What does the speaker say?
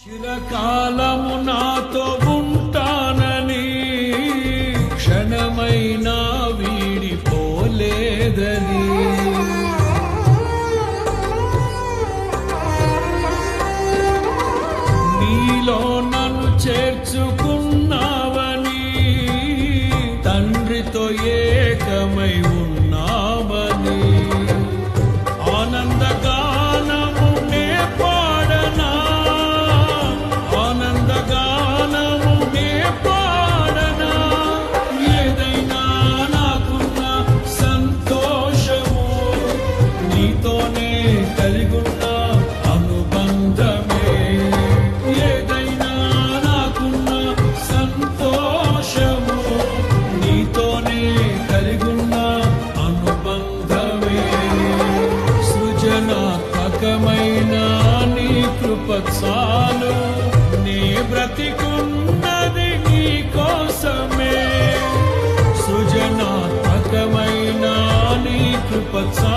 చిరకాలము నాతో ఉంటానని క్షణమైనా వీడిపోలేదని నీలో నన్ను చేర్చుకున్నావని తండ్రితో ఏకమై ఉన్నావని ఆనందగానము నే పాడనా ఆనందగానము నే పాడనా ఏదైనా నాకున్న సంతోషము నీతోనే కలిగున్న అనుబంధమే ఏదైనా నాకున్న సంతోషము నీతోనే కలిగున్న అనుబంధమే సృజనాత్మకమైన నీ కృప చాలు నీ బ్రతికున్నది నీ కోసమే సృజనాత్మకమైన నీ కృప చాలు